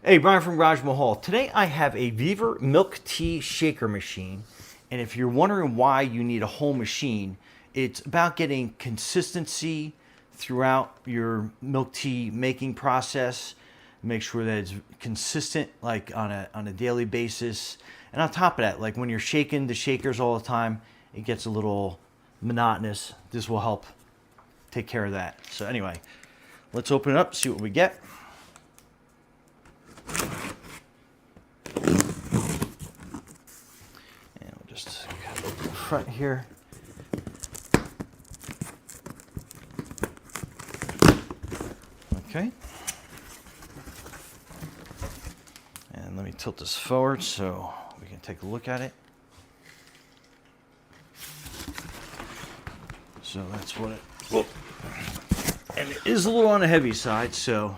Hey, Brian from Garage Mahal. Today I have a VEVOR milk tea shaker machine. And if you're wondering why you need a whole machine, it's about getting consistency throughout your milk tea making process. Make sure that it's consistent, like on a daily basis. And on top of that, like when you're shaking the shakers all the time, it gets a little monotonous. This will help take care of that. So anyway, let's open it up, see what we get. And we'll just cut open the front here. Okay. And let me tilt this forward so we can take a look at it. So that's what it, whoa. And it is a little on the heavy side, so.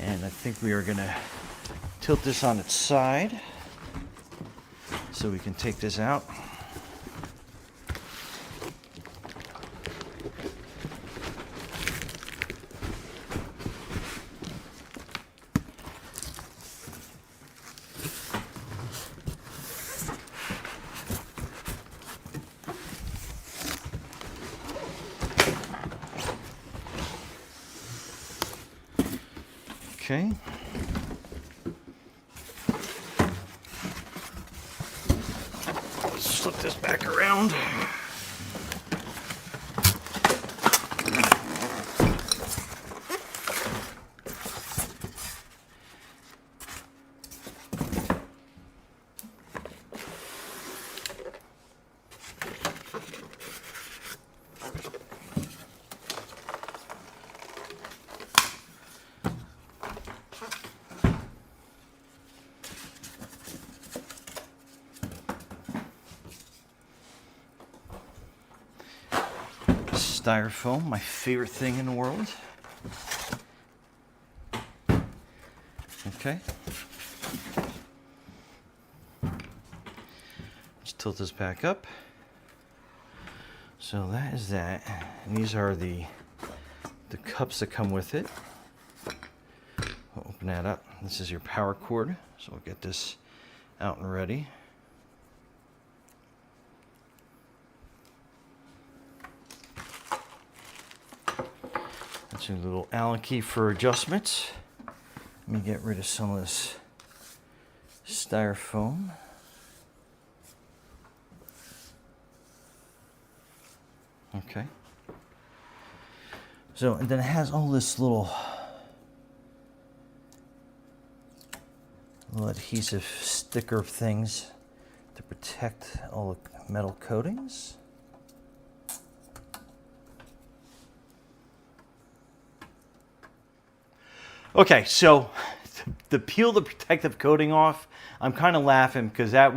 And I think we are gonna tilt this on its side so we can take this out. Okay. Let's flip this back around. Styrofoam, my favorite thing in the world. Okay. Let's tilt this back up. So that is that. And these are the cups that come with it. We'll open that up. This is your power cord. So we'll get this out and ready. That's a little Allen key for adjustments. Let me get rid of some of this styrofoam. Okay. So, and then it has all this little adhesive sticker things to protect all the metal coatings. Okay, so to peel the protective coating off, I'm kind of laughing because that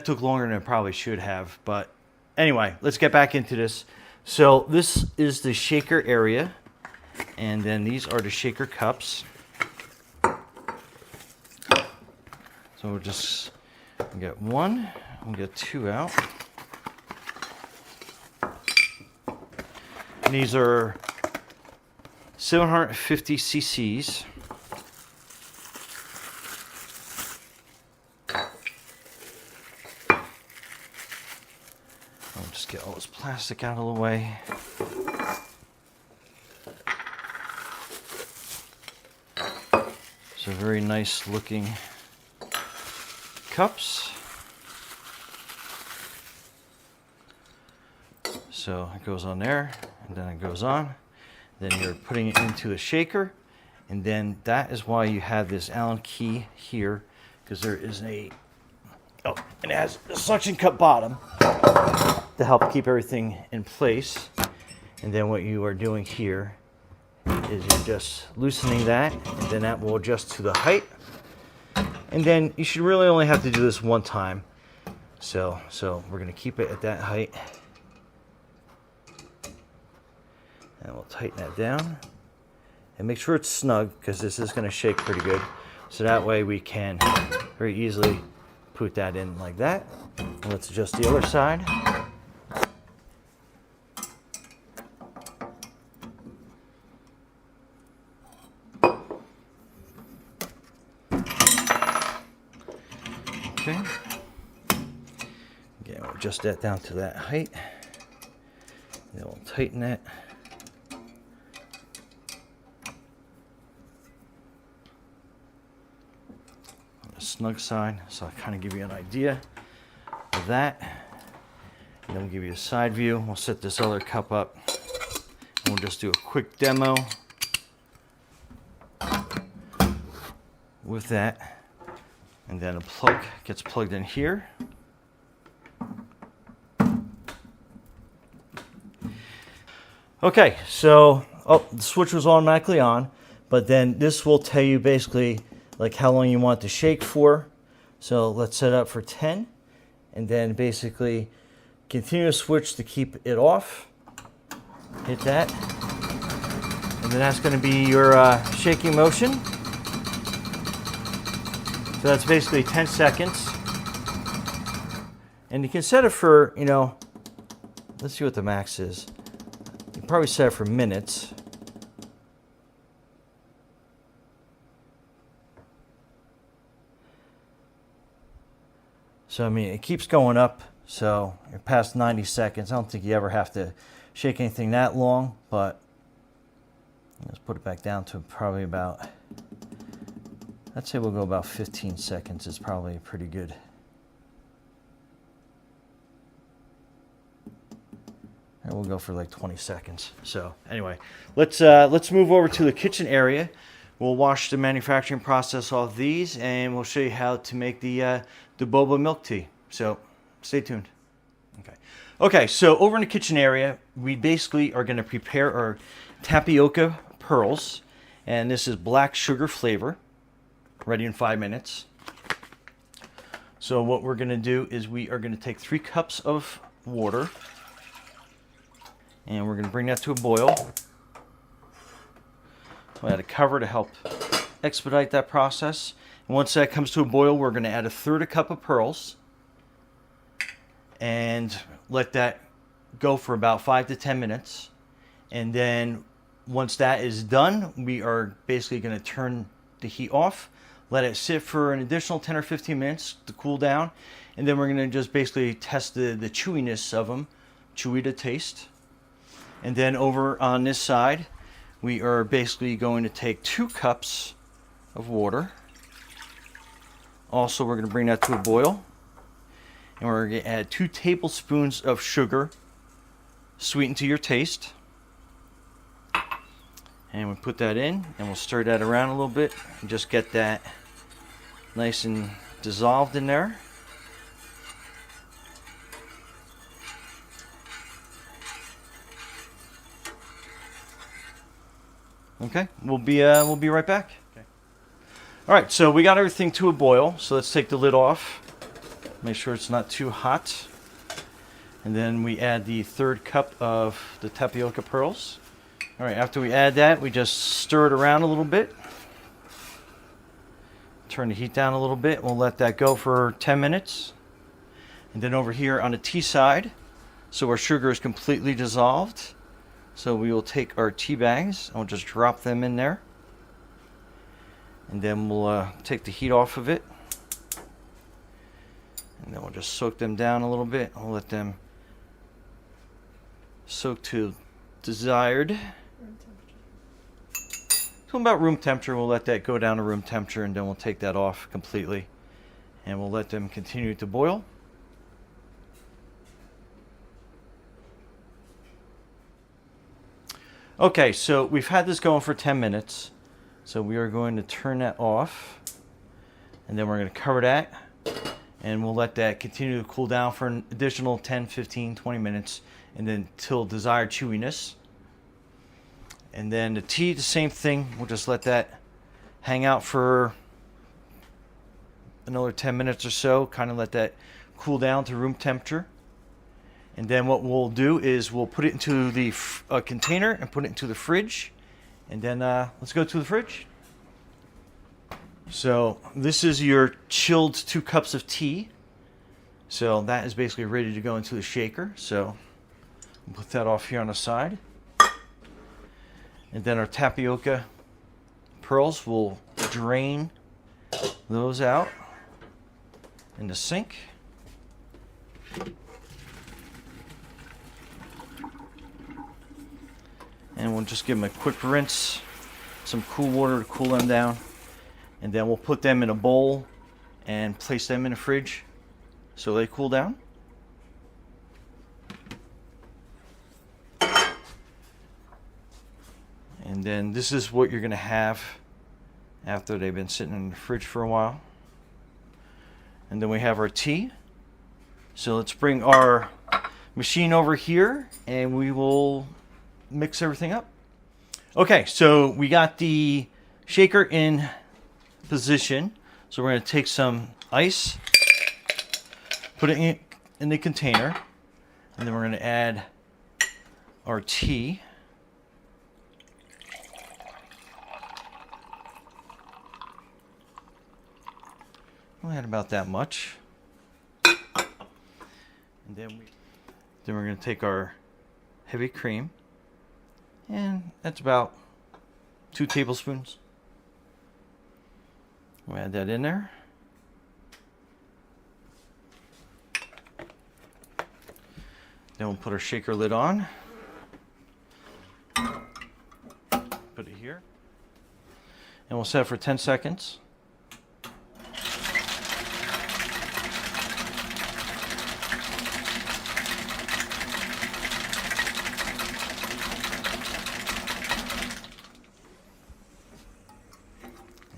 took longer than it probably should have. But anyway, let's get back into this. So this is the shaker area, and then these are the shaker cups. So we'll just get one, we'll get two out. And these are 750 cc's. I'll just get all this plastic out of the way. So very nice looking cups. So it goes on there, and then it goes on. Then you're putting it into a shaker, and then that is why you have this Allen key here, because there is and it has a suction cup bottom to help keep everything in place. And then what you are doing here is you're just loosening that, and then that will adjust to the height. And then you should really only have to do this one time. So we're going to keep it at that height. And we'll tighten that down and make sure it's snug, because this is going to shake pretty good. So that way we can very easily put that in like that. And let's adjust the other side. Okay. Again, we'll adjust that down to that height. Then we'll tighten that. On the snug side, so I'll kind of give you an idea of that. And then we'll give you a side view. We'll set this other cup up. And we'll just do a quick demo with that. And then a plug gets plugged in here. Okay, so the switch was automatically on, but then this will tell you basically like how long you want to shake for. So let's set up for 10, and then basically continue to switch to keep it off. Hit that, and then that's going to be your shaking motion. So that's basically 10 seconds, and you can set it for, you know, let's see what the max is. Probably set it for minutes. So I mean, it keeps going up, so you're past 90 seconds. I don't think you ever have to shake anything that long, but let's put it back down to probably about, I'd say we'll go about 15 seconds. It's probably pretty good. And we'll go for like 20 seconds. So anyway, let's move over to the kitchen area. We'll wash the manufacturing process off these, and we'll show you how to make the boba milk tea. So stay tuned. Okay. So over in the kitchen area, we basically are going to prepare our tapioca pearls, and this is black sugar flavor, ready in 5 minutes. So what we're going to do is we are going to take 3 cups of water. And we're going to bring that to a boil. We'll add a cover to help expedite that process. And once that comes to a boil, we're going to add 1/3 cup of pearls. And let that go for about 5 to 10 minutes. And then once that is done, we are basically going to turn the heat off. Let it sit for an additional 10 or 15 minutes to cool down. And then we're going to just basically test the chewiness of them. Chewy to taste. And then over on this side, we are basically going to take 2 cups of water. Also, we're going to bring that to a boil. And we're going to add 2 tablespoons of sugar, sweetened to your taste. And we put that in, and we'll stir that around a little bit and just get that nice and dissolved in there. Okay, we'll be right back. Okay. All right, so we got everything to a boil. So let's take the lid off. Make sure it's not too hot. And then we add the 1/3 cup of the tapioca pearls. All right, after we add that, we just stir it around a little bit. Turn the heat down a little bit. We'll let that go for 10 minutes. And then over here on the tea side, so our sugar is completely dissolved. So we will take our tea bags and we'll just drop them in there. And then we'll take the heat off of it. And then we'll just soak them down a little bit. We'll let them soak to desired. Room temperature. So about room temperature, we'll let that go down to room temperature, and then we'll take that off completely. And we'll let them continue to boil. Okay, so we've had this going for 10 minutes. So we are going to turn that off. And then we're going to cover that. And we'll let that continue to cool down for an additional 10, 15, 20 minutes. And then till desired chewiness. And then the tea, the same thing. We'll just let that hang out for another 10 minutes or so. Kind of let that cool down to room temperature. And then what we'll do is we'll put it into the container and put it into the fridge. And then let's go to the fridge. So this is your chilled 2 cups of tea. So that is basically ready to go into the shaker. So we'll put that off here on the side. And then our tapioca pearls, we'll drain those out. in the sink. And we'll just give them a quick rinse, some cool water to cool them down, and then we'll put them in a bowl and place them in the fridge so they cool down. And then this is what you're going to have after they've been sitting in the fridge for a while. And then we have our tea. So let's bring our machine over here and we will mix everything up. Okay, so we got the shaker in position. So we're going to take some ice, put it in the container, and then we're going to add our tea. We'll add about that much. And then we're going to take our heavy cream, and that's about 2 tablespoons. We'll add that in there. Then we'll put our shaker lid on. Put it here. And we'll set it for 10 seconds.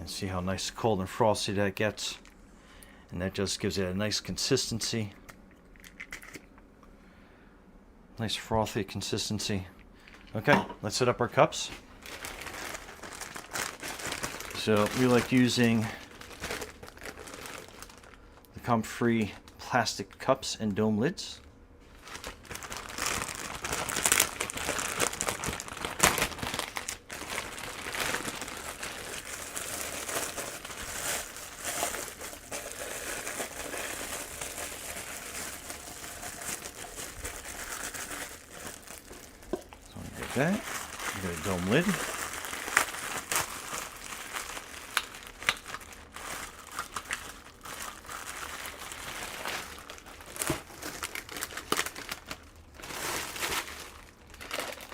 See how nice, cold, and frosty that gets. And that just gives it a nice consistency. Nice frothy consistency. Okay, let's set up our cups. So we like using the comfrey plastic cups and dome lids. That. We got a dome lid.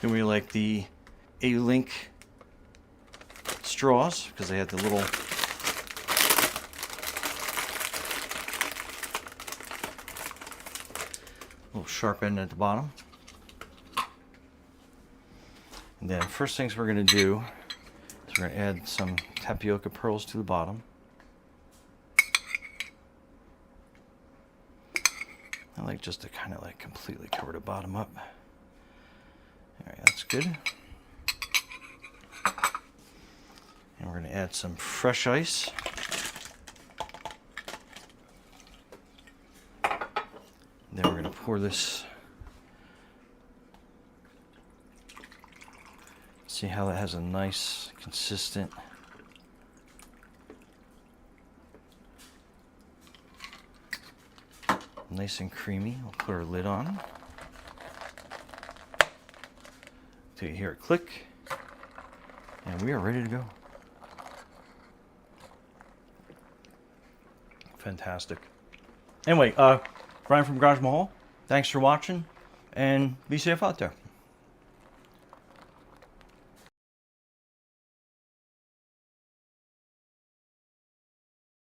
Then we like the A-Link straws because they have the little sharp end at the bottom. And then first things we're going to do is we're going to add some tapioca pearls to the bottom. I like just to kind of like completely cover the bottom up. Alright, that's good. And we're going to add some fresh ice. And then we're going to pour this. See how that has a nice, consistent nice and creamy. We'll put our lid on. Till you hear it click. And we are ready to go. Fantastic. Anyway, Brian from Garage Mahal, thanks for watching, and be safe out there.